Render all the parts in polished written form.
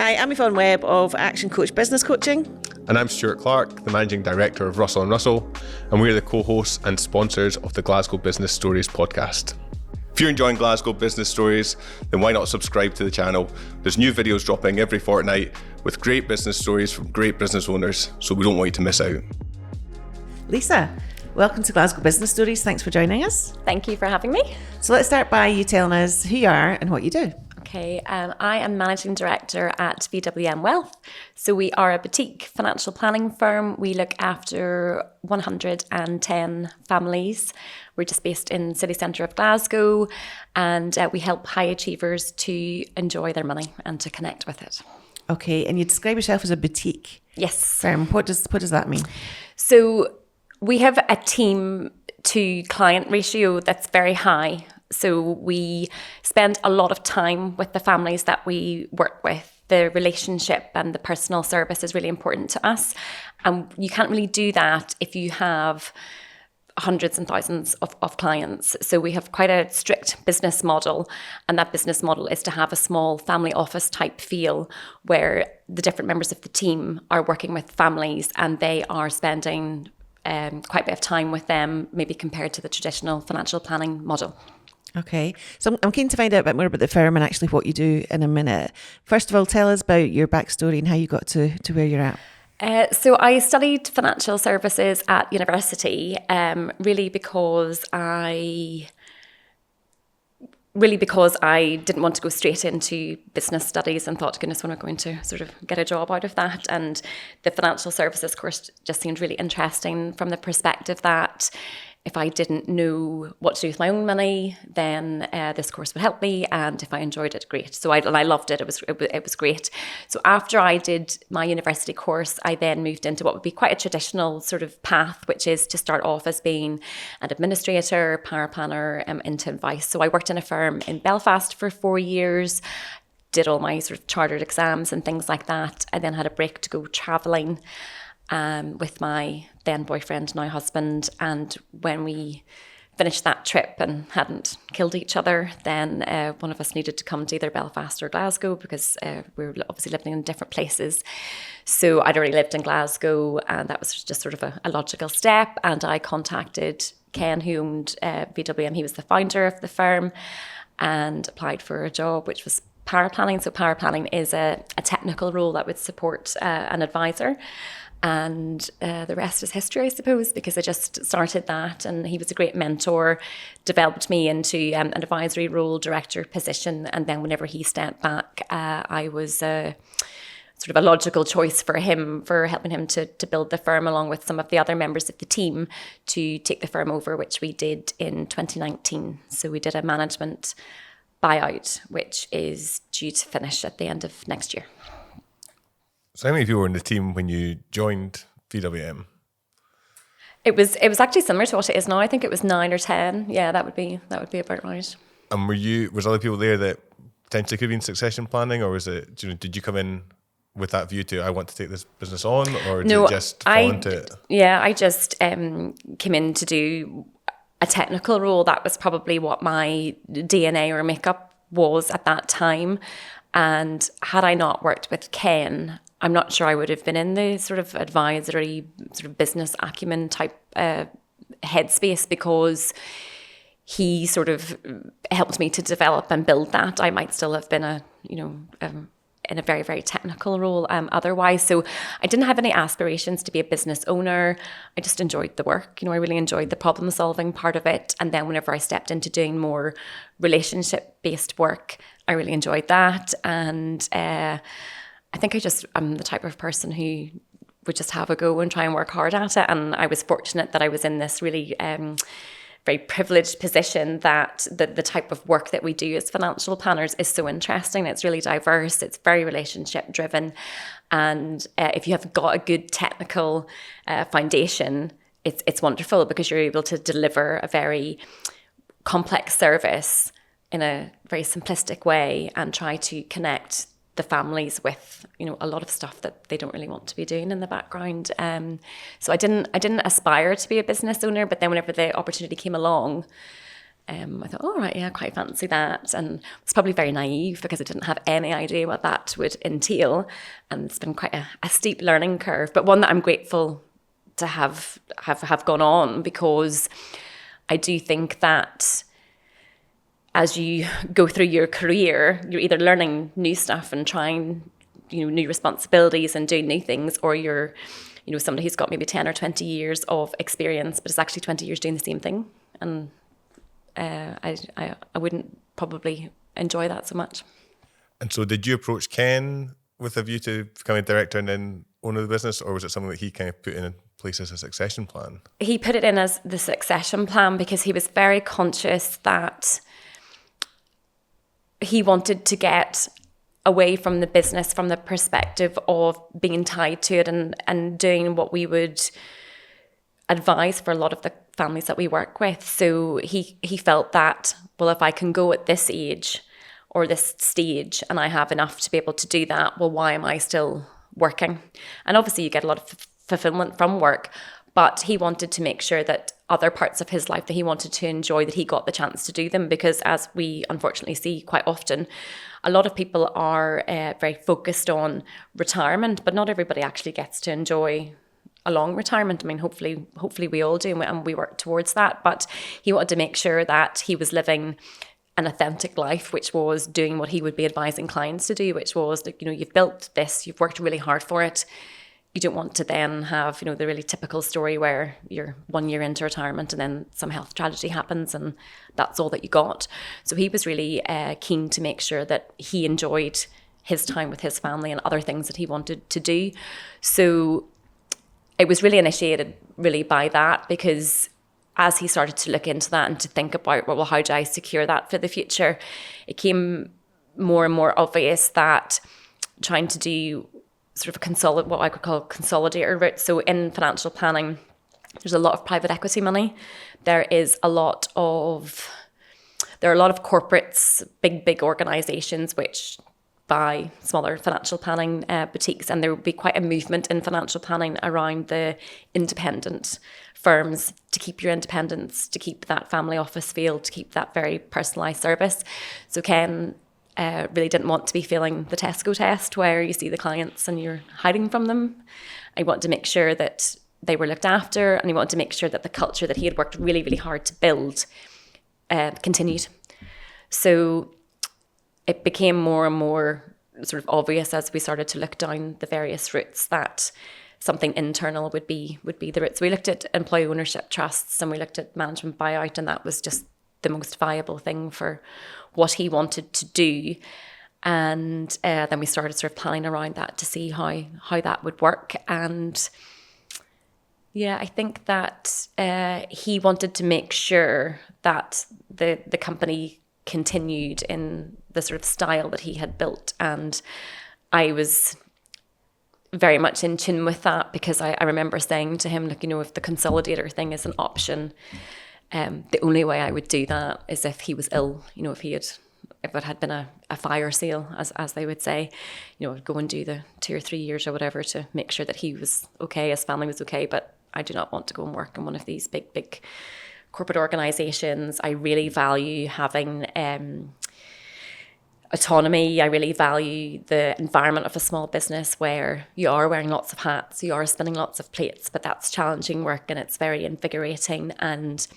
Hi, I'm Yvonne Webb of Action Coach Business Coaching. And I'm Stuart Clark, the Managing Director of Russell & Russell, and we're the co-hosts and sponsors of the Glasgow Business Stories podcast. If you're enjoying Glasgow Business Stories, then why not subscribe to the channel? There's new videos dropping every fortnight with great business stories from great business owners, so we don't want you to miss out. Lisa, welcome to Glasgow Business Stories. Thanks for joining us. Thank you for having me. So let's start by you telling us who you are and what you do. Okay, I am Managing Director at VWM Wealth. So we are a boutique financial planning firm. We look after 110 families. We're just based in city centre of Glasgow, and we help high achievers to enjoy their money and to connect with it. Okay, and you describe yourself as a boutique Yes. firm. What does that mean? So we have a team to client ratio that's very high. So we spend a lot of time with the families that we work with. The relationship and the personal service is really important to us. And you can't really do that if you have hundreds and thousands of clients. So we have quite a strict business model. And that business model is to have a small family office type feel where the different members of the team are working with families and they are spending quite a bit of time with them, maybe compared to the traditional financial planning model. Okay, so I'm keen to find out a bit more about the firm and actually what you do in a minute. First of all, tell us about your backstory and how you got to where you're at. So I studied financial services at university, really because I didn't want to go straight into business studies and thought, goodness, when I'm going to sort of get a job out of that. And the financial services course just seemed really interesting from the perspective that if I didn't know what to do with my own money, then this course would help me. And if I enjoyed it, great. So I loved it. It was great. So after I did my university course, I then moved into what would be quite a traditional sort of path, which is to start off as being an administrator, paraplanner, into advice. So I worked in a firm in Belfast for 4 years, did all my sort of chartered exams and things like that. I then had a break to go travelling with my then boyfriend, now husband. And when we finished that trip and hadn't killed each other, then one of us needed to come to either Belfast or Glasgow because we were obviously living in different places. So I'd already lived in Glasgow and that was just sort of a logical step. And I contacted Ken, who owned VWM. He was the founder of the firm, and applied for a job, which was paraplanning. So paraplanning is a technical role that would support an advisor. And the rest is history, I suppose, because I just started that and he was a great mentor, developed me into an advisory role, director position. And then whenever he stepped back, I was sort of a logical choice for him, for helping him to build the firm along with some of the other members of the team to take the firm over, which we did in 2019. So we did a management buyout, which is due to finish at the end of next year. So how many of you were in the team when you joined VWM? It was actually similar to what it is now. I think it was 9 or 10. Yeah, that would be about right. And was other people there that potentially could have been succession planning, or was it, did you come in with that view to, I want to take this business on, or did you just fall into it? Yeah, I just came in to do a technical role. That was probably what my DNA or makeup was at that time. And had I not worked with Ken, I'm not sure I would have been in the sort of advisory, sort of business acumen type headspace, because he sort of helped me to develop and build that. I might still have been in a very, very technical role otherwise. So I didn't have any aspirations to be a business owner. I just enjoyed the work. I really enjoyed the problem solving part of it. And then whenever I stepped into doing more relationship based work, I really enjoyed that. And I think I'm the type of person who would just have a go and try and work hard at it. And I was fortunate that I was in this really very privileged position that the type of work that we do as financial planners is so interesting. It's really diverse. It's very relationship driven. And if you have got a good technical foundation, it's wonderful because you're able to deliver a very complex service in a very simplistic way and try to connect the families with, a lot of stuff that they don't really want to be doing in the background. So I didn't aspire to be a business owner, but then whenever the opportunity came along, I thought, all right, yeah, I quite fancy that. And it's probably very naive because I didn't have any idea what that would entail. And it's been quite a steep learning curve, but one that I'm grateful to have gone on, because I do think that as you go through your career, you're either learning new stuff and trying, new responsibilities and doing new things, or you're, somebody who's got maybe 10 or 20 years of experience, but it's actually 20 years doing the same thing. And I wouldn't probably enjoy that so much. And so did you approach Ken with a view to becoming director and then owner of the business, or was it something that he kind of put in place as a succession plan? He put it in as the succession plan because he was very conscious that he wanted to get away from the business from the perspective of being tied to it and doing what we would advise for a lot of the families that we work with. So he felt that, well, if I can go at this age or this stage and I have enough to be able to do that, well, why am I still working? And obviously you get a lot of fulfillment from work, but he wanted to make sure that other parts of his life that he wanted to enjoy, that he got the chance to do them, because as we unfortunately see quite often, a lot of people are very focused on retirement, but not everybody actually gets to enjoy a long retirement. I mean, hopefully we all do, and we work towards that. But he wanted to make sure that he was living an authentic life, which was doing what he would be advising clients to do, which was, you've built this, you've worked really hard for it. You don't want to then have, the really typical story where you're 1 year into retirement and then some health tragedy happens and that's all that you got. So he was really keen to make sure that he enjoyed his time with his family and other things that he wanted to do. So it was really initiated really by that, because as he started to look into that and to think about, well, how do I secure that for the future? It became more and more obvious that trying to do sort of what I could call consolidator route. So in financial planning, there's a lot of private equity money. There are a lot of corporates, big organizations which buy smaller financial planning boutiques, and there will be quite a movement in financial planning around the independent firms to keep your independence, to keep that family office feel, to keep that very personalised service. So Ken really didn't want to be feeling the Tesco test where you see the clients and you're hiding from them. I wanted to make sure that they were looked after, and he wanted to make sure that the culture that he had worked really, really hard to build continued. So it became more and more sort of obvious as we started to look down the various routes that something internal would be the route. So we looked at employee ownership trusts and we looked at management buyout, and that was just the most viable thing for what he wanted to do. And then we started sort of planning around that to see how that would work. And yeah, I think that he wanted to make sure that the company continued in the sort of style that he had built. And I was very much in tune with that, because I remember saying to him, like, if the consolidator thing is an option, the only way I would do that is if he was ill, if it had been a fire sale, as they would say, I'd go and do the 2 or 3 years or whatever to make sure that he was okay, his family was okay. But I do not want to go and work in one of these big corporate organizations. I really value having autonomy. I really value the environment of a small business where you are wearing lots of hats, you are spinning lots of plates, but that's challenging work and it's very invigorating. And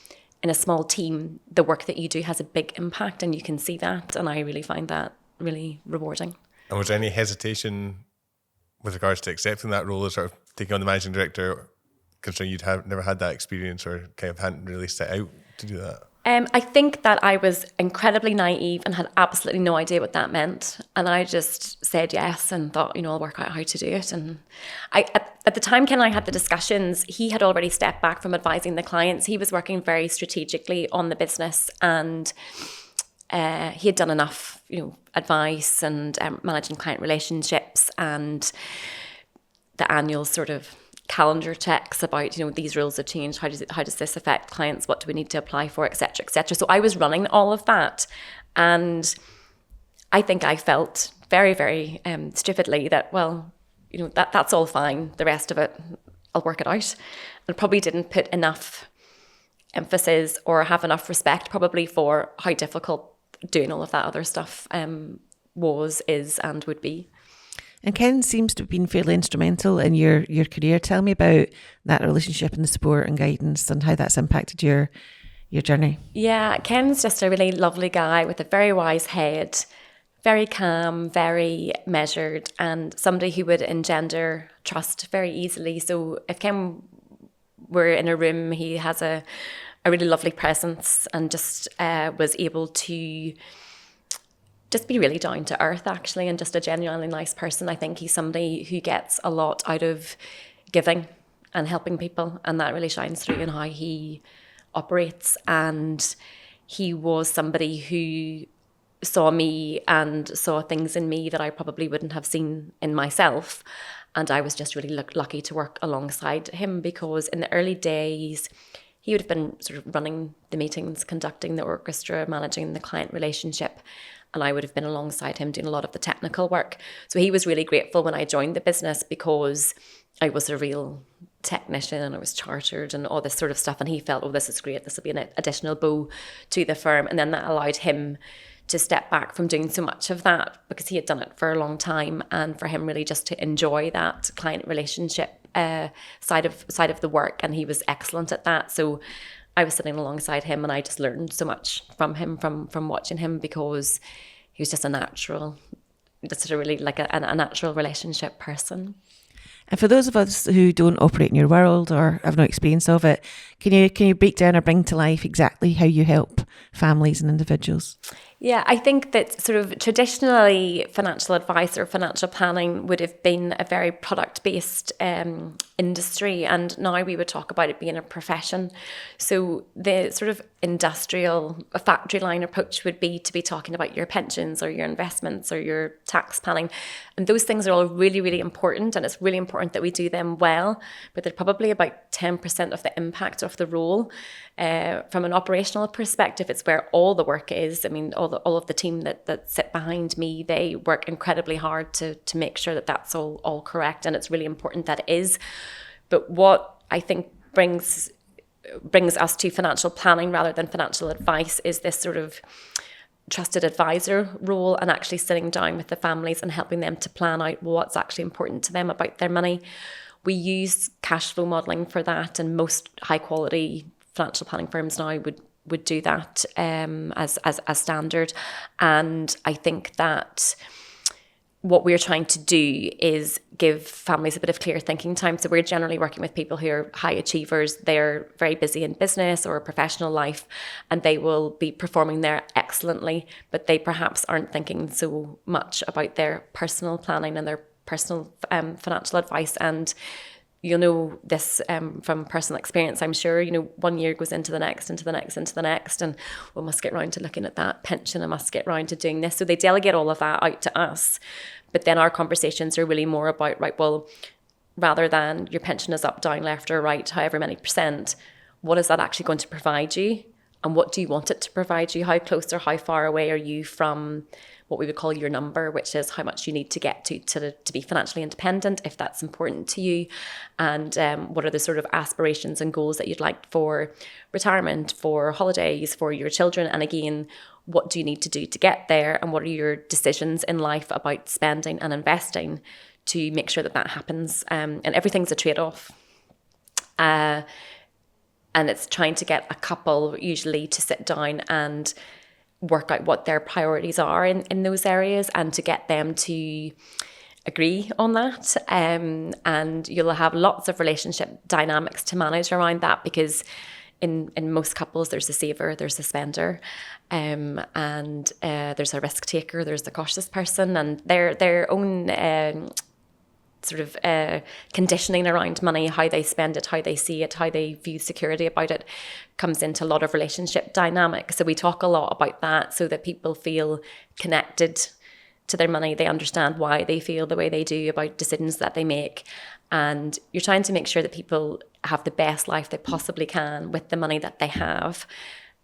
in a small team, the work that you do has a big impact, and you can see that. And I really find that really rewarding. And was there any hesitation with regards to accepting that role as sort of taking on the managing director, considering you'd never had that experience or kind of hadn't really set out to do that? I think that I was incredibly naive and had absolutely no idea what that meant. And I just said yes and thought, I'll work out how to do it. And at the time Ken and I had the discussions, he had already stepped back from advising the clients. He was working very strategically on the business, and he had done enough, advice and managing client relationships and the annual sort of calendar checks about, these rules have changed, how does this affect clients, what do we need to apply for, etc., etc. So I was running all of that, and I think I felt very, very stupidly that, well, that's all fine, the rest of it, I'll work it out. And probably didn't put enough emphasis or have enough respect probably for how difficult doing all of that other stuff was, is, and would be. And Ken seems to have been fairly instrumental in your career. Tell me about that relationship and the support and guidance and how that's impacted your journey. Yeah, Ken's just a really lovely guy with a very wise head, very calm, very measured, and somebody who would engender trust very easily. So if Ken were in a room, he has a really lovely presence and just was able to just be really down to earth, actually, and just a genuinely nice person. I think he's somebody who gets a lot out of giving and helping people, and that really shines through in how he operates. And he was somebody who saw me and saw things in me that I probably wouldn't have seen in myself. And I was just really lucky to work alongside him, because in the early days, he would have been sort of running the meetings, conducting the orchestra, managing the client relationship, and I would have been alongside him doing a lot of the technical work. So he was really grateful when I joined the business, because I was a real technician and I was chartered and all this sort of stuff. And he felt, oh, this is great. This will be an additional bow to the firm. And then that allowed him to step back from doing so much of that, because he had done it for a long time, and for him really just to enjoy that client relationship side of the work. And he was excellent at that. So I was sitting alongside him, and I just learned so much from him, from watching him, because he was just a natural, just a really like a natural relationship person. And for those of us who don't operate in your world or have no experience of it, can you break down or bring to life exactly how you help families and individuals? Yeah, I think that sort of traditionally financial advice or financial planning would have been a very product-based industry, and now we would talk about it being a profession. So the sort of industrial factory line approach would be to be talking about your pensions or your investments or your tax planning, and those things are all really, really important, and it's really important that we do them well, but they're probably about 10% of the impact of the role. From an operational perspective, it's where all the work is. I mean, all of the team that sit behind me, they work incredibly hard to make sure that that's all correct, and it's really important that it is. But what I think brings us to financial planning rather than financial advice is this sort of trusted advisor role, and actually sitting down with the families and helping them to plan out what's actually important to them about their money. We use cash flow modelling for that, and most high quality financial planning firms now would do that as standard. And I think that what we're trying to do is give families a bit of clear thinking time. So we're generally working with people who are high achievers. They're very busy in business or professional life, and they will be performing there excellently, but they perhaps aren't thinking so much about their personal planning and their personal financial advice. And you'll know this from personal experience, I'm sure. You know, 1 year goes into the next, and we must get round to looking at that pension, I must get round to doing this. So they delegate all of that out to us. But then our conversations are really more about, right, well, rather than your pension is up, down, left or right, however many percent, what is that actually going to provide you? And what do you want it to provide you? How close or how far away are you from what we would call your number, which is how much you need to get to be financially independent, if that's important to you, and what are the sort of aspirations and goals that you'd like for retirement, for holidays, for your children, and again, what do you need to do to get there, and what are your decisions in life about spending and investing to make sure that happens, and everything's a trade-off. And it's trying to get a couple usually to sit down and work out what their priorities are in those areas, and to get them to agree on that. And you'll have lots of relationship dynamics to manage around that, because in most couples there's a saver, there's a spender, and there's a risk taker, there's the cautious person, and their own sort of conditioning around money, how they spend it, how they see it, how they view security about it, comes into a lot of relationship dynamic. So we talk a lot about that, so that people feel connected to their money. They understand why they feel the way they do about decisions that they make. And you're trying to make sure that people have the best life they possibly can with the money that they have.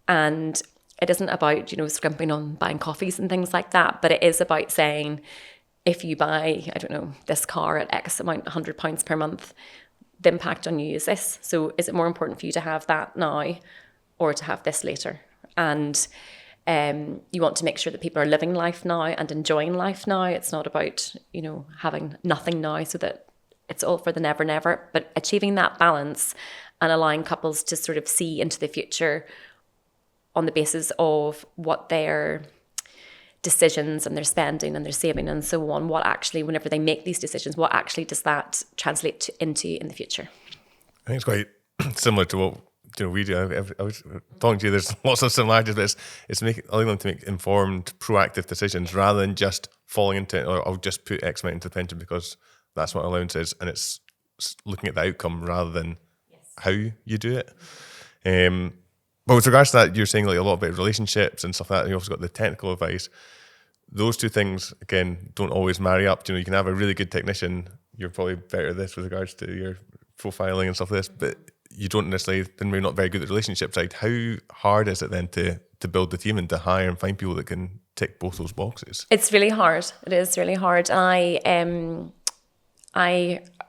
And it isn't about, scrimping on buying coffees and things like that, but it is about saying, if you buy, I don't know, this car at X amount, £100 per month, the impact on you is this. So is it more important for you to have that now, or to have this later. And you want to make sure that people are living life now and enjoying life now. It's not about, having nothing now so that it's all for the never, never, but achieving that balance and allowing couples to sort of see into the future on the basis of what their decisions and their spending and their saving and so on, what actually, whenever they make these decisions, what actually does that translate into in the future? I think it's quite similar to what we do. I was talking to you, there's lots of similarities, but it's allowing them to make informed, proactive decisions rather than just falling into it, or I'll just put X amount into the pension because that's what allowance is, and it's looking at the outcome rather than how you do it. But with regards to that, you're saying like a lot about relationships and stuff like that, and you also got the technical advice. Those two things, again, don't always marry up. You can have a really good technician, you're probably better at this with regards to your profiling and stuff like this, but you don't necessarily, then maybe not very good at the relationship side. How hard is it then to build the team and to hire and find people that can tick both those boxes? It's really hard. It is really hard. I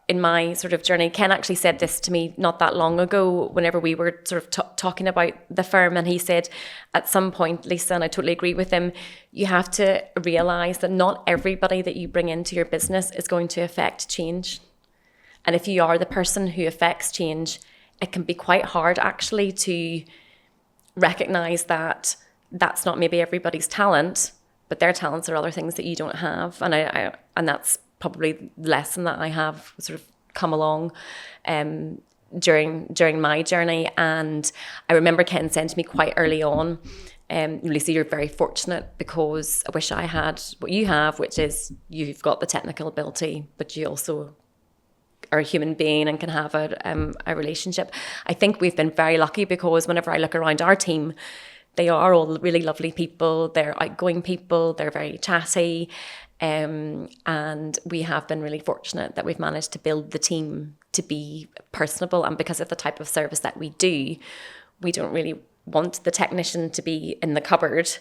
in my sort of journey, Ken actually said this to me not that long ago whenever we were sort of talking about the firm, and he said at some point, Lisa, and I totally agree with him, you have to realise that not everybody that you bring into your business is going to affect change. And if you are the person who affects change, it can be quite hard actually to recognise that that's not maybe everybody's talent, but their talents are other things that you don't have. And that's probably the lesson that I have sort of come along during my journey. And I remember Ken saying to me quite early on, Lisa, you're very fortunate because I wish I had what you have, which is you've got the technical ability, but you also are a human being and can have a relationship. I think we've been very lucky because whenever I look around our team, they are all really lovely people. They're outgoing people. They're very chatty. And we have been really fortunate that we've managed to build the team to be personable. And because of the type of service that we do, we don't really want the technician to be in the cupboard,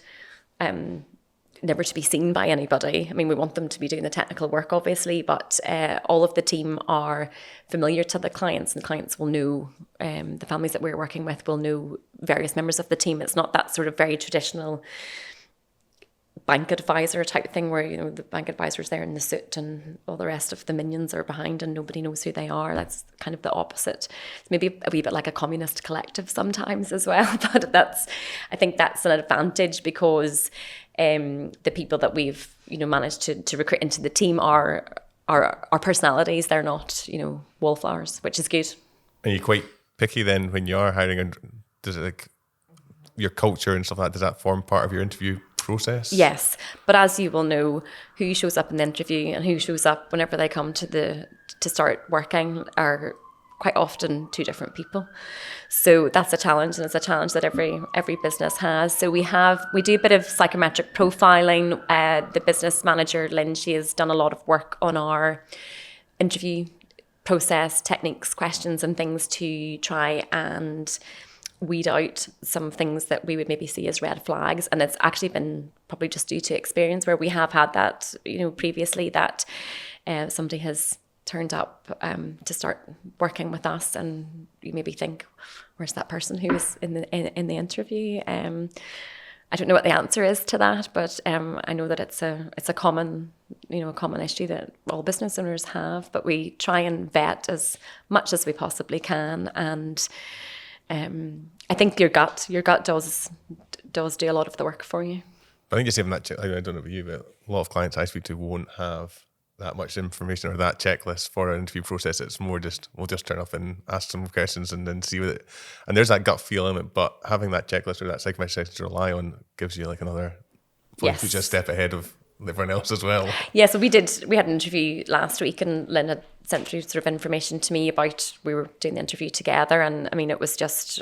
never to be seen by anybody. I mean, we want them to be doing the technical work, obviously, but all of the team are familiar to the clients, and clients will know, the families that we're working with will know various members of the team. It's not that sort of very traditional bank advisor type thing where, the bank advisor's there in the suit and all the rest of the minions are behind and nobody knows who they are. That's kind of the opposite. It's maybe a wee bit like a communist collective sometimes as well, but I think that's an advantage because the people that we've managed to recruit into the team are personalities. They're not wallflowers, which is good. Are you quite picky then when you are hiring, and does it like your culture and stuff like that, does that form part of your interview process? Yes, but as you will know, who shows up in the interview and who shows up whenever they come to start working are quite often two different people. So that's a challenge, and it's a challenge that every business has. So we do a bit of psychometric profiling. The business manager, Lynn, she has done a lot of work on our interview process, techniques, questions and things to try and weed out some things that we would maybe see as red flags. And it's actually been probably just due to experience where we have had that, previously that somebody has turned up to start working with us, and you maybe think, where's that person who was in the interview? I don't know what the answer is to that, but I know that it's a common issue that all business owners have. But we try and vet as much as we possibly can, and I think your gut does do a lot of the work for you. I think just having that check, I don't know about you, but a lot of clients I speak to won't have that much information or that checklist for an interview process. It's more just, we'll just turn up and ask some questions and then see what it, and there's that gut feel in it, but having that checklist or that psychometric section to rely on gives you like another, yes, just a step ahead of everyone else as well. Yeah, so we had an interview last week, and Lynn had sent through sort of information to me about, we were doing the interview together, and I mean it's just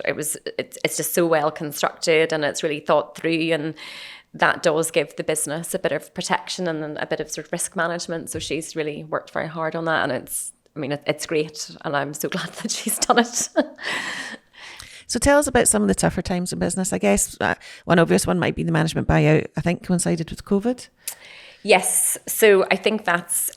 so well constructed and it's really thought through, and that does give the business a bit of protection and a bit of sort of risk management. So she's really worked very hard on that, and it's great, and I'm so glad that she's done it. So tell us about some of the tougher times in business. I guess one obvious one might be the management buyout, I think coincided with COVID. Yes, so I think that's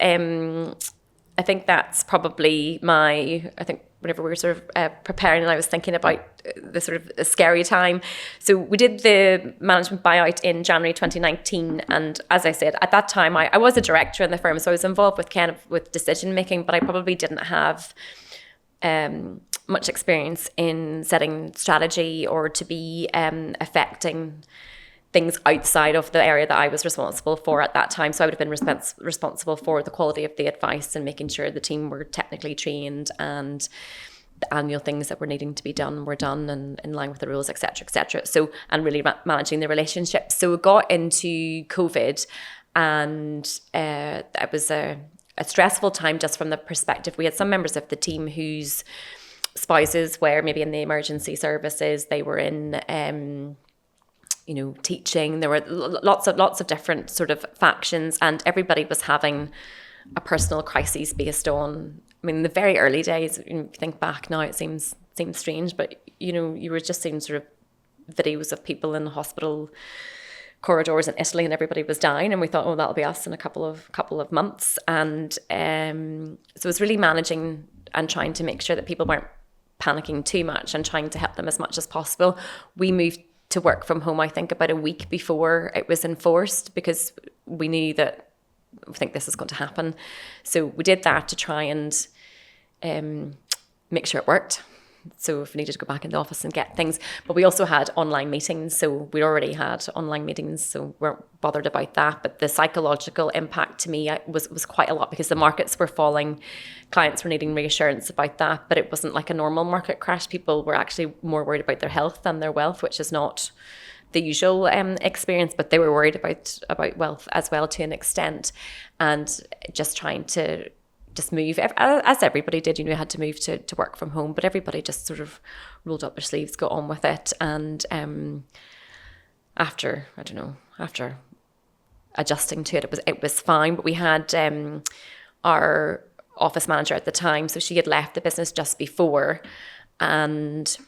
I think that's probably whenever we were sort of preparing and I was thinking about the sort of a scary time. So we did the management buyout in January 2019. And as I said, at that time, I was a director in the firm. So I was involved with decision making, but I probably didn't have much experience in setting strategy or to be affecting things outside of the area that I was responsible for at that time. So I would have been responsible for the quality of the advice and making sure the team were technically trained and the annual things that were needing to be done were done and in line with the rules, etc., etc. So, and really managing the relationships. So we got into COVID, and it was a stressful time just from the perspective. We had some members of the team whose spouses were maybe in the emergency services. They were in teaching. There were lots of different sort of factions, and everybody was having a personal crisis based on, I mean, the very early days. If you think back now, it seems strange, but you were just seeing sort of videos of people in the hospital corridors in Italy, and everybody was dying, and we thought, oh, that'll be us in a couple of months. And so it's really managing and trying to make sure that people weren't panicking too much and trying to help them as much as possible. We moved to work from home, I think, about a week before it was enforced, because we knew that I think this is going to happen. So we did that to try and make sure it worked. So if we needed to go back in the office and get things, but we also had online meetings. So we already had online meetings, so we weren't bothered about that. But the psychological impact to me was quite a lot, because the markets were falling. Clients were needing reassurance about that, but it wasn't like a normal market crash. People were actually more worried about their health than their wealth, which is not the usual experience, but they were worried about wealth as well to an extent, and just trying to just move, as everybody did, had to move to work from home, but everybody just sort of rolled up their sleeves, got on with it. And after adjusting to it, it was fine. But we had our office manager at the time, so she had left the business just before, and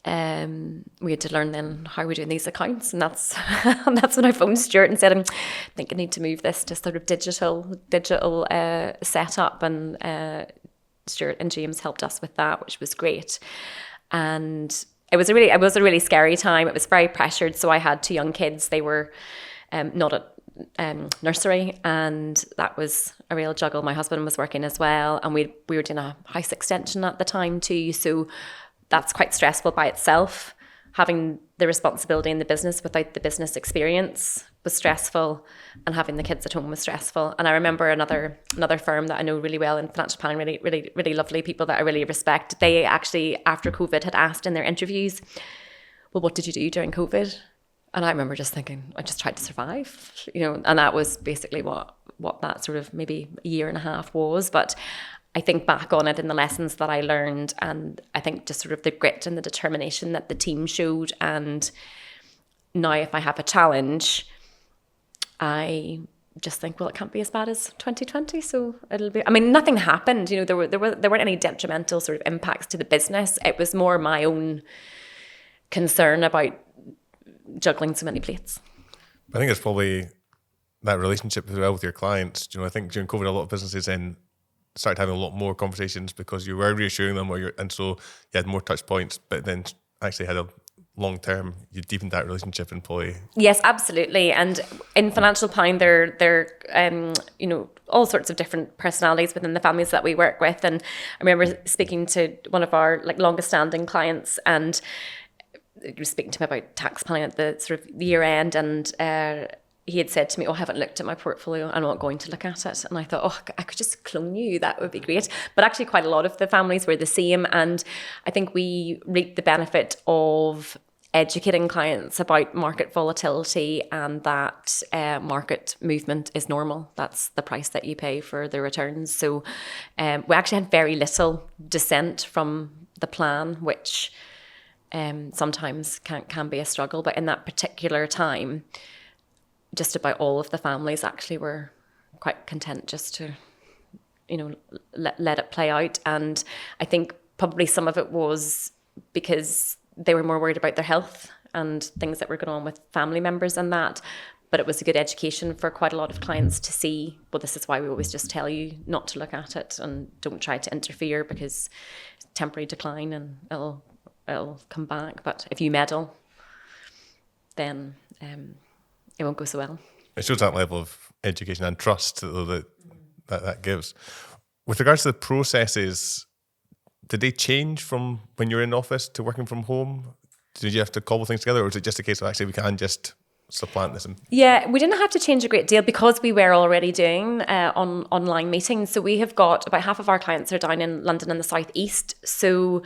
we had to learn then how we're doing these accounts, and that's when I phoned Stuart and said, I think I need to move this to sort of digital setup, and Stuart and James helped us with that, which was great. And it was a really scary time. It was very pressured. So I had 2 young kids. They were not at nursery, and that was a real juggle. My husband was working as well, and we were doing a house extension at the time too. So that's quite stressful by itself. Having the responsibility in the business without the business experience was stressful, and having the kids at home was stressful. And I remember another firm that I know really well in financial planning, really, really, really lovely people that I really respect. They actually, after COVID, had asked in their interviews, well, what did you do during COVID? And I remember just thinking, I just tried to survive, and that was basically what that sort of maybe a year and a half was. But I think back on it and the lessons that I learned, and I think just sort of the grit and the determination that the team showed. And now if I have a challenge, I just think, well, it can't be as bad as 2020. So it'll be, I mean, nothing happened, there weren't any detrimental sort of impacts to the business. It was more my own concern about juggling so many plates. I think it's probably that relationship as well with your clients. I think during COVID, a lot of businesses then started having a lot more conversations because you were reassuring them, and so you had more touch points, but then actually had a long term, you deepened that relationship and probably. Yes, absolutely. And in financial planning, there all sorts of different personalities within the families that we work with. And I remember speaking to one of our longest standing clients, and he was speaking to me about tax planning at the sort of year end, and he had said to me, I haven't looked at my portfolio, I'm not going to look at it. And I thought, I could just clone you, that would be great. But actually quite a lot of the families were the same, and I think we reaped the benefit of educating clients about market volatility, and that market movement is normal. That's the price that you pay for the returns. So we actually had very little dissent from the plan, which sometimes can be a struggle. But in that particular time, just about all of the families actually were quite content just to, let it play out. And I think probably some of it was because they were more worried about their health and things that were going on with family members and that. but it was a good education for quite a lot of clients to see, well, this is why we always just tell you not to look at it and don't try to interfere, because it's temporary decline and it'll come back. But if you meddle, then it won't go so well. It shows that level of education and trust though, that gives. With regards to the processes, did they change from when you were in office to working from home? Did you have to cobble things together, or was it just a case of actually we can just supplant this? Yeah, we didn't have to change a great deal because we were already doing online meetings. So we have got about half of our clients are down in London and the southeast. So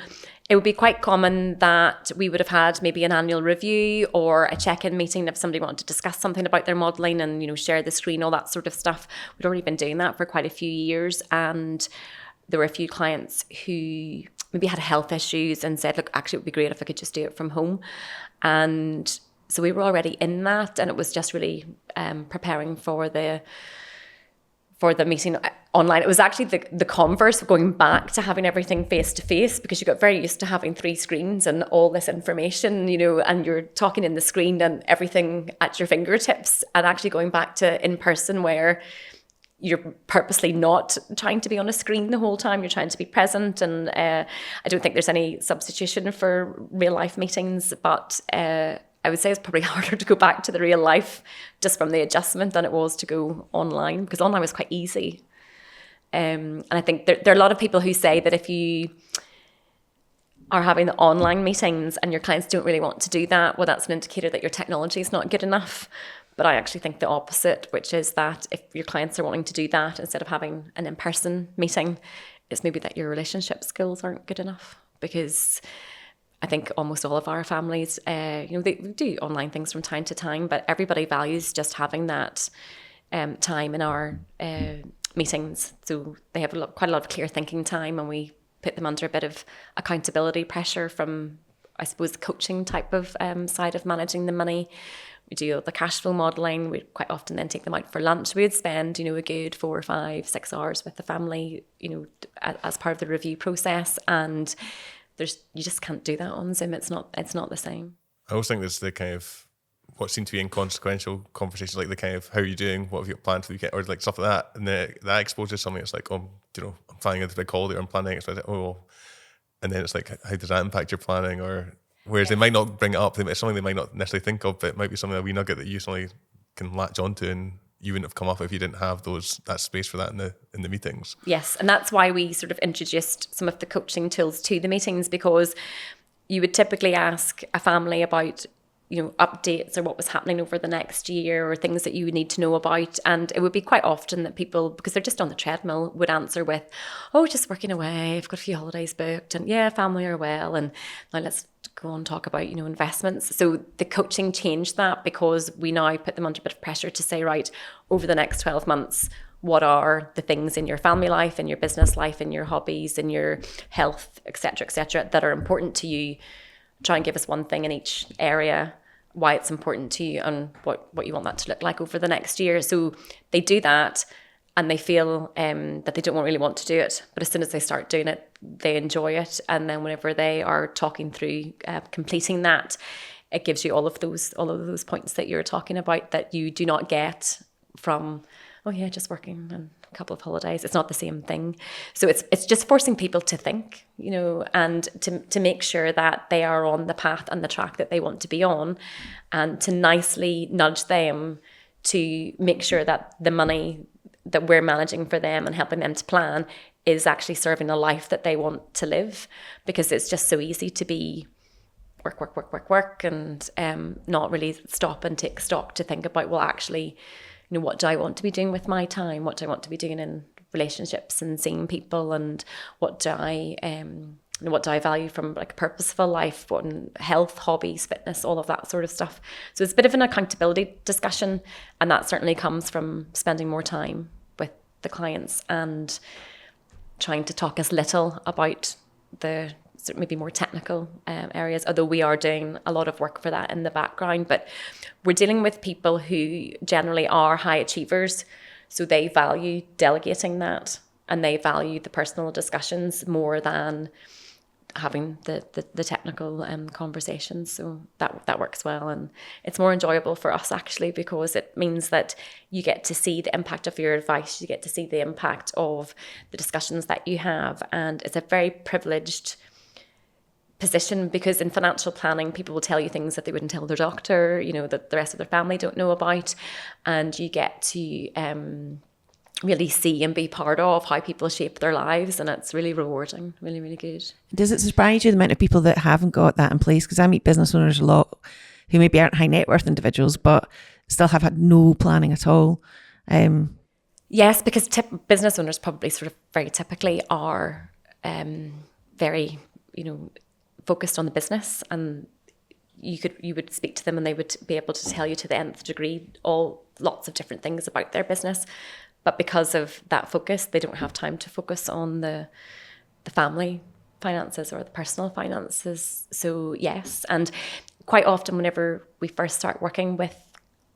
it would be quite common that we would have had maybe an annual review or a check-in meeting if somebody wanted to discuss something about their modelling and, you know, share the screen, all that sort of stuff. We'd already been doing that for quite a few years, and there were a few clients who maybe had health issues and said, look, actually it would be great if I could just do it from home. And so we were already in that, and it was just really preparing for the meeting online. It was actually the converse of going back to having everything face to face, because you got very used to having 3 screens and all this information, you know, and you're talking in the screen and everything at your fingertips, and actually going back to in person where you're purposely not trying to be on a screen the whole time. You're trying to be present, and I don't think there's any substitution for real life meetings, but I would say it's probably harder to go back to the real life just from the adjustment than it was to go online, because online was quite easy. And I think there are a lot of people who say that if you are having the online meetings and your clients don't really want to do that, well, that's an indicator that your technology is not good enough. But I actually think the opposite, which is that if your clients are wanting to do that instead of having an in-person meeting, it's maybe that your relationship skills aren't good enough. Because I think almost all of our families, they do online things from time to time, but everybody values just having that time in our meetings. So they have quite a lot of clear thinking time, and we put them under a bit of accountability pressure from, I suppose, the coaching type of side of managing the money. We do the cash flow modelling. We quite often then take them out for lunch. We would spend, a good 4 or 5, 6 hours with the family, as part of the review process. And you just can't do that on Zoom. It's not the same. I always think there's the kind of what seem to be inconsequential conversations, like the kind of how are you doing, what have you got planned for the weekend, or like stuff like that. And that exposes something. It's like, I'm planning a big holiday, or I'm planning. It's like, and then it's like, how does that impact your planning? Or whereas they might not bring it up, it's something they might not necessarily think of, but it might be something, a wee nugget that you suddenly can latch onto, and you wouldn't have come up if you didn't have that space for that in the meetings. Yes, and that's why we sort of introduced some of the coaching tools to the meetings, because you would typically ask a family about updates or what was happening over the next year, or things that you would need to know about. And it would be quite often that people, because they're just on the treadmill, would answer with, oh, just working away, I've got a few holidays booked, and yeah, family are well, and now let's go on and talk about investments. So the coaching changed that, because we now put them under a bit of pressure to say, right, over the next 12 months, what are the things in your family life, in your business life, in your hobbies, in your health, etc., that are important to you. Try and give us one thing in each area, why it's important to you, and what you want that to look like over the next year. So they do that, and they feel that they don't really want to do it. But as soon as they start doing it, they enjoy it. And then whenever they are talking through completing that, it gives you all of those points that you're talking about that you do not get from, oh yeah, just working and a couple of holidays. It's not the same thing. So it's just forcing people to think, and to make sure that they are on the path and the track that they want to be on, and to nicely nudge them to make sure that the money that we're managing for them and helping them to plan is actually serving a life that they want to live. Because it's just so easy to be work and not really stop and take stock to think about, well, actually, what do I want to be doing with my time? What do I want to be doing in relationships and seeing people? And what do I value from like a purposeful life? What health, hobbies, fitness, all of that sort of stuff. So it's a bit of an accountability discussion, and that certainly comes from spending more time with the clients and trying to talk as little about the maybe more technical areas, although we are doing a lot of work for that in the background. But we're dealing with people who generally are high achievers, so they value delegating that, and they value the personal discussions more than having the technical conversations. So that works well, and it's more enjoyable for us actually, because it means that you get to see the impact of your advice, you get to see the impact of the discussions that you have, and it's a very privileged position, because in financial planning people will tell you things that they wouldn't tell their doctor, that the rest of their family don't know about, and you get to really see and be part of how people shape their lives, and it's really rewarding, really, really good. Does it surprise you the amount of people that haven't got that in place? Because I meet business owners a lot who maybe aren't high net worth individuals, but still have had no planning at all. Yes, because business owners probably sort of very typically are very, focused on the business, and you would speak to them and they would be able to tell you to the nth degree lots of different things about their business. But because of that focus, they don't have time to focus on the family finances or the personal finances. So yes, and quite often whenever we first start working with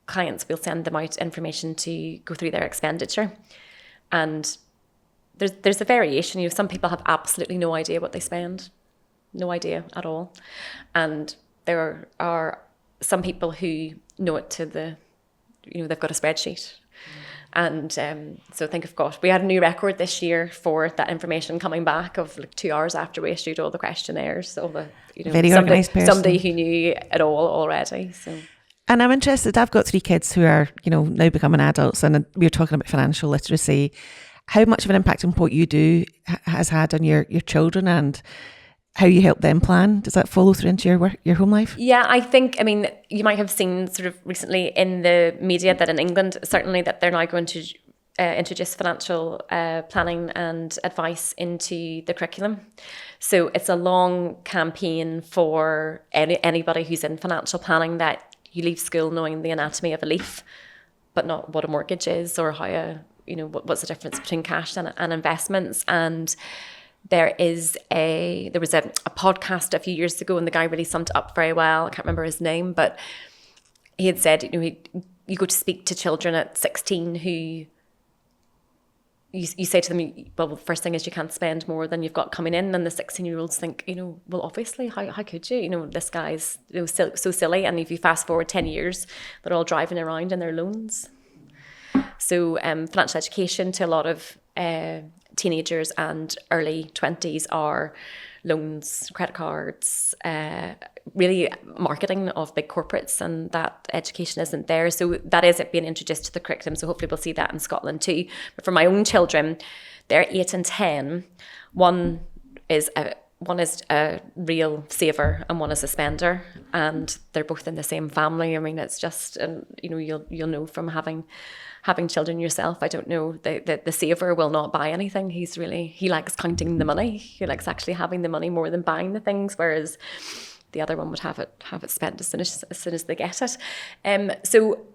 clients, we'll send them out information to go through their expenditure. And there's a variation. Some people have absolutely no idea what they spend, no idea at all. And there are some people who know it to they've got a spreadsheet. And so we had a new record this year for that information coming back of 2 hours after we issued all the questionnaires. All the very organised person. Somebody who knew it all already. So. And I'm interested. I've got 3 kids who are now becoming adults, and we were talking about financial literacy. How much of an impact on what you do has had on your children and how you help them plan? Does that follow through into your home life? Yeah, I think, you might have seen sort of recently in the media that in England, certainly, that they're now going to introduce financial planning and advice into the curriculum. So it's a long campaign for anybody who's in financial planning, that you leave school knowing the anatomy of a leaf, but not what a mortgage is, or how what's the difference between cash and investments. And there was a podcast a few years ago, and the guy really summed it up very well. I can't remember his name, but he had said, you go to speak to children at 16 who you say to them, well, the first thing is you can't spend more than you've got coming in. And the 16-year-olds think, well, obviously, how could you? This guy's so silly. And if you fast forward 10 years, they're all driving around in their loans. So financial education to a lot of teenagers and early 20s are loans, credit cards, really marketing of big corporates, and that education isn't there. So that is it being introduced to the curriculum. So hopefully we'll see that in Scotland too. But for my own children, they're 8 and 10. One is a real saver and one is a spender, and they're both in the same family. It's just, and you'll know from having children yourself. I don't know, the saver will not buy anything. He likes counting the money. He likes actually having the money more than buying the things, whereas the other one would have it spent as soon as they get it. So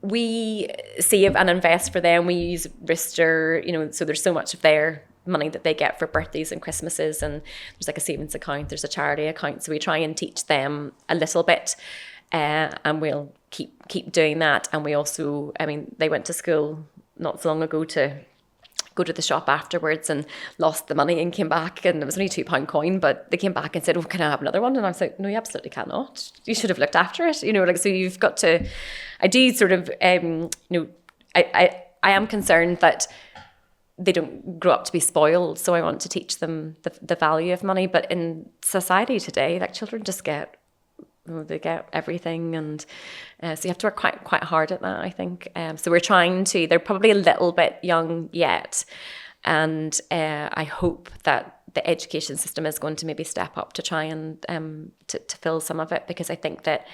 we save and invest for them. We use Rooster, so there's so much of their money that they get for birthdays and Christmases, and there's like a savings account, there's a charity account. So we try and teach them a little bit, and we'll keep doing that. And we also, they went to school not so long ago to go to the shop afterwards and lost the money and came back, and it was only £2 coin, but they came back and said, oh, can I have another one? And I was like, no, you absolutely cannot. You should have looked after it. So you've got to, I do sort of, I am concerned that they don't grow up to be spoiled. So I want to teach them the value of money. But in society today, children just get, they get everything, and so you have to work quite hard at that, I think. So we're trying to. They're probably a little bit young yet, and I hope that the education system is going to maybe step up to try and to fill some of it, because I think that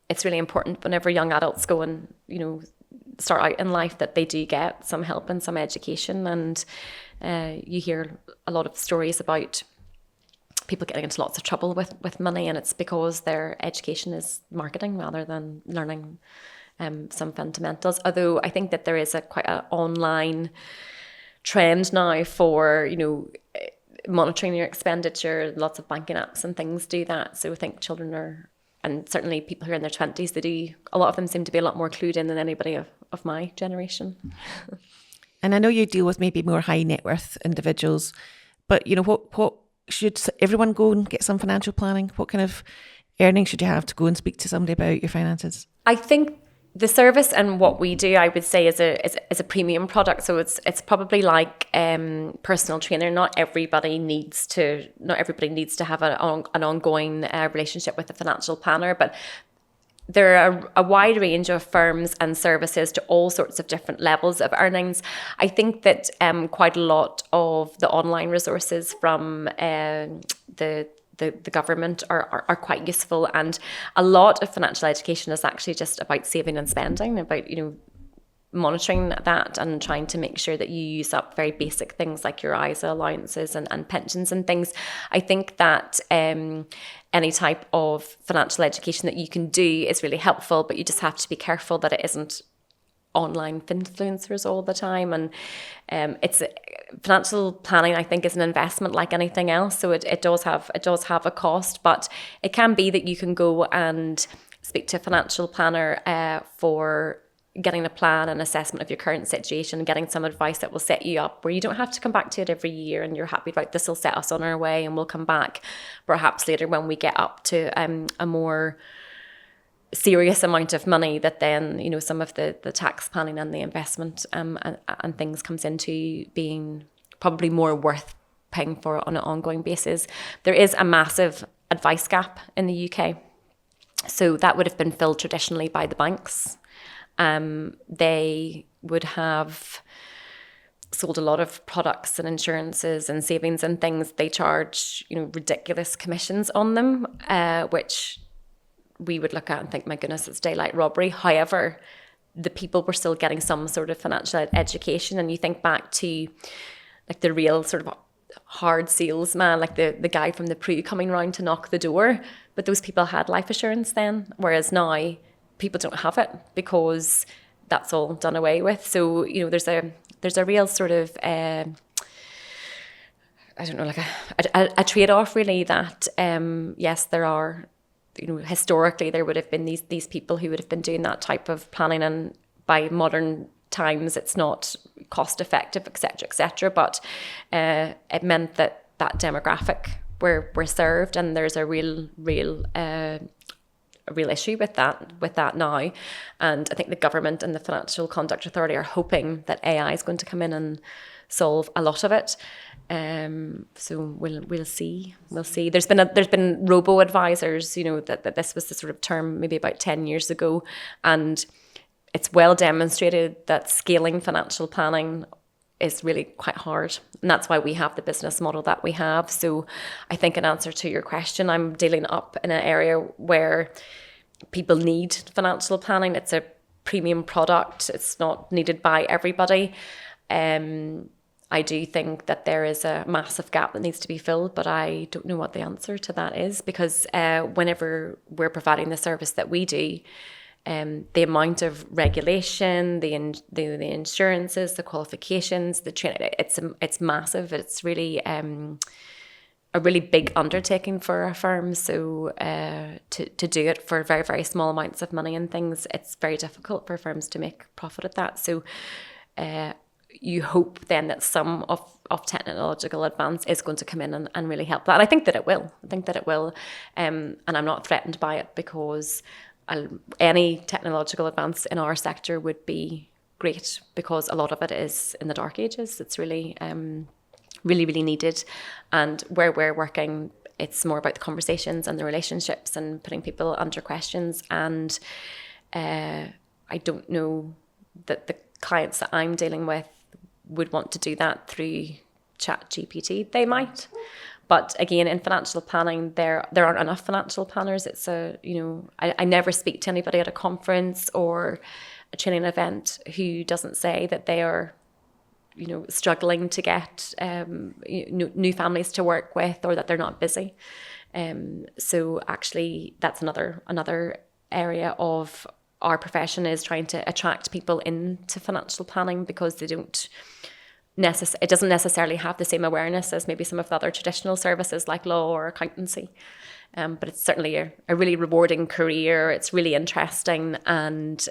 it's really important whenever young adults go and start out in life that they do get some help and some education. And you hear a lot of stories about people getting into lots of trouble with money, and it's because their education is marketing rather than learning some fundamentals. Although I think that there is quite an online trend now for monitoring your expenditure. Lots of banking apps and things do that. So I think children are, and certainly people who are in their 20s, a lot of them seem to be a lot more clued in than anybody of my generation. And I know you deal with maybe more high net worth individuals, but what should everyone go and get some financial planning? What kind of earnings should you have to go and speak to somebody about your finances? I think the service and what we do, I would say, is a premium product. So it's probably like personal trainer. Not everybody needs to have an ongoing relationship with a financial planner, but there are a wide range of firms and services to all sorts of different levels of earnings. I think that quite a lot of the online resources from the government are quite useful, and a lot of financial education is actually just about saving and spending, about monitoring that and trying to make sure that you use up very basic things like your ISA allowances and pensions and things. I think that any type of financial education that you can do is really helpful, but you just have to be careful that it isn't online influencers all the time. And it's financial planning, I think, is an investment like anything else. So it does have a cost, but it can be that you can go and speak to a financial planner for getting a plan and assessment of your current situation and getting some advice that will set you up where you don't have to come back to it every year and you're happy about this will set us on our way and we'll come back perhaps later when we get up to a more serious amount of money that then some of the tax planning and the investment and things comes into being probably more worth paying for on an ongoing basis. There is a massive advice gap in the UK, so that would have been filled traditionally by the banks. They would have sold a lot of products and insurances and savings and things. They charge ridiculous commissions on them, which we would look at and think, my goodness, it's daylight robbery. However, the people were still getting some sort of financial education. And you think back to like the real sort of hard salesman, like the guy from the Pru coming round to knock the door. But those people had life assurance then, whereas now people don't have it because that's all done away with. So, there's a real sort of, I don't know, like a trade-off really that, yes, there are, historically there would have been these people who would have been doing that type of planning, and by modern times it's not cost effective, etc. But it meant that demographic were served, and there's a real issue with that now. And I think the government and the Financial Conduct Authority are hoping that AI is going to come in and solve a lot of it. So we'll see. There's been robo advisors, that this was the sort of term maybe about 10 years ago, and it's well demonstrated that scaling financial planning is really quite hard, and that's why we have the business model that we have. So I think in answer to your question, I'm dealing up in an area where people need financial planning. It's a premium product. It's not needed by everybody. I do think that there is a massive gap that needs to be filled, but I don't know what the answer to that is, because whenever we're providing the service that we do, the amount of regulation, the insurances, the qualifications, the training, it's massive. It's really a really big undertaking for a firm. So to do it for very, very small amounts of money and things, it's very difficult for firms to make profit at that. So you hope then that some of technological advance is going to come in and really help that. And I think that it will. And I'm not threatened by it, because any technological advance in our sector would be great, because a lot of it is in the dark ages. It's really, really needed. And where we're working, it's more about the conversations and the relationships and putting people under questions. And I don't know that the clients that I'm dealing with would want to do that through ChatGPT. They might. But again, in financial planning, there aren't enough financial planners. It's I never speak to anybody at a conference or a training event who doesn't say that they are, struggling to get new families to work with, or that they're not busy. So actually, that's another area of our profession, is trying to attract people into financial planning, because they don't. It doesn't necessarily have the same awareness as maybe some of the other traditional services like law or accountancy, but it's certainly a really rewarding career. It's really interesting, and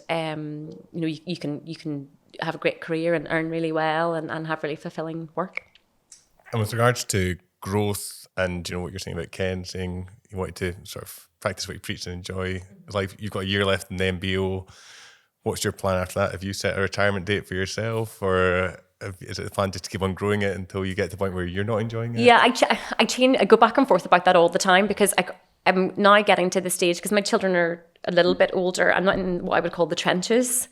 you can have a great career and earn really well and have really fulfilling work. And with regards to growth and, what you're saying about Ken saying you wanted to sort of practice what you preach and enjoy life. You've got a year left in the MBO. What's your plan after that? Have you set a retirement date for yourself, or is it the plan just to keep on growing it until you get to the point where you're not enjoying it? Yeah, I go back and forth about that all the time, because I'm now getting to the stage, because my children are a little bit older. I'm not in what I would call the trenches.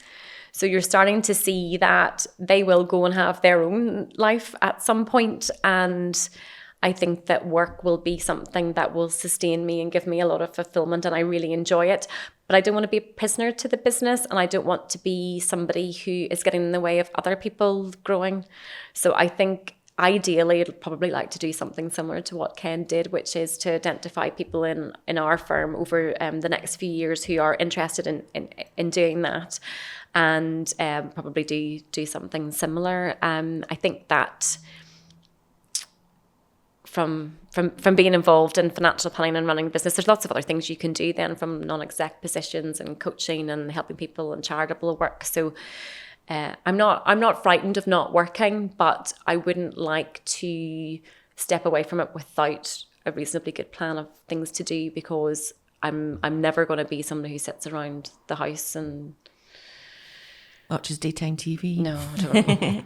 So you're starting to see that they will go and have their own life at some point. And I think that work will be something that will sustain me and give me a lot of fulfillment, and I really enjoy it. But I don't want to be a prisoner to the business, and I don't want to be somebody who is getting in the way of other people growing. So I think ideally I'd probably like to do something similar to what Ken did, which is to identify people in our firm over the next few years who are interested in doing that, and probably do something similar. I think that from being involved in financial planning and running a business, there's lots of other things you can do then, from non-exec positions and coaching and helping people and charitable work. So I'm not frightened of not working, but I wouldn't like to step away from it without a reasonably good plan of things to do, because I'm never going to be somebody who sits around the house and watches daytime TV. No, I don't know.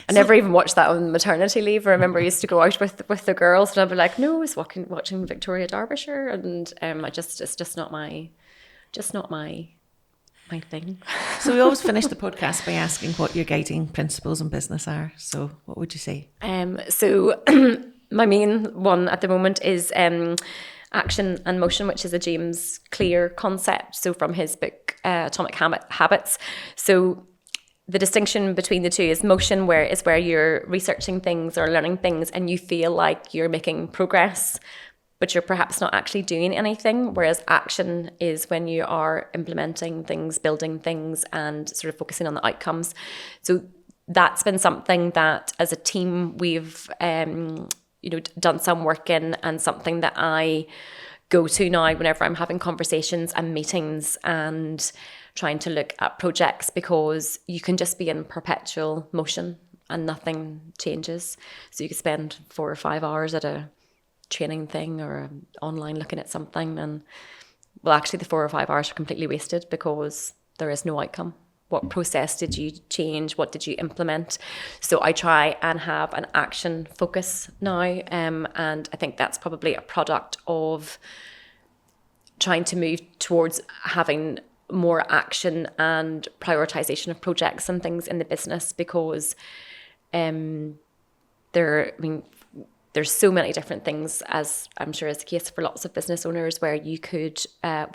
I never even watched that on maternity leave. I remember I used to go out with the girls, and I'd be like, no, I was watching Victoria Derbyshire, and it's just not my thing. So we always finish the podcast by asking what your guiding principles in business are. So what would you say? So my main one at the moment is action and motion, which is a James Clear concept. So from his book, Atomic Habits. So the distinction between the two is motion, where you're researching things or learning things and you feel like you're making progress, but you're perhaps not actually doing anything. Whereas action is when you are implementing things, building things, and sort of focusing on the outcomes. So that's been something that as a team we've done some work in, and something that I go to now whenever I'm having conversations and meetings and trying to look at projects, because you can just be in perpetual motion and nothing changes. So you could spend 4 or 5 hours at a training thing or online looking at something, and well, actually the 4 or 5 hours are completely wasted because there is no outcome. What process did you change? What did you implement? So I try and have an action focus now, and I think that's probably a product of trying to move towards having more action and prioritization of projects and things in the business, because there's so many different things, as I'm sure is the case for lots of business owners, where you could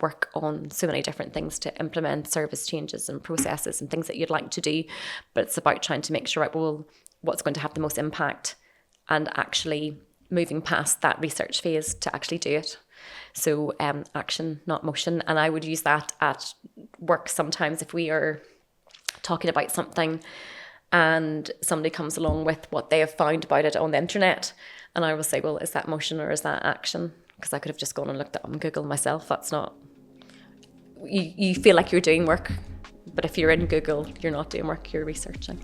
work on so many different things to implement service changes and processes and things that you'd like to do. But it's about trying to make sure, right, well, what's going to have the most impact, and actually moving past that research phase to actually do it. So action, not motion. And I would use that at work sometimes if we are talking about something and somebody comes along with what they have found about it on the internet, and I will say, well, is that motion or is that action? Because I could have just gone and looked it up on Google myself. That's not... You feel like you're doing work, but if you're in Google, you're not doing work, you're researching.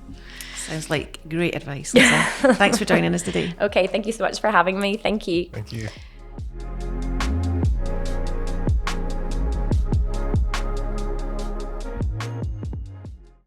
Sounds like great advice, Lisa. Thanks for joining us today. Okay, thank you so much for having me. Thank you. Thank you.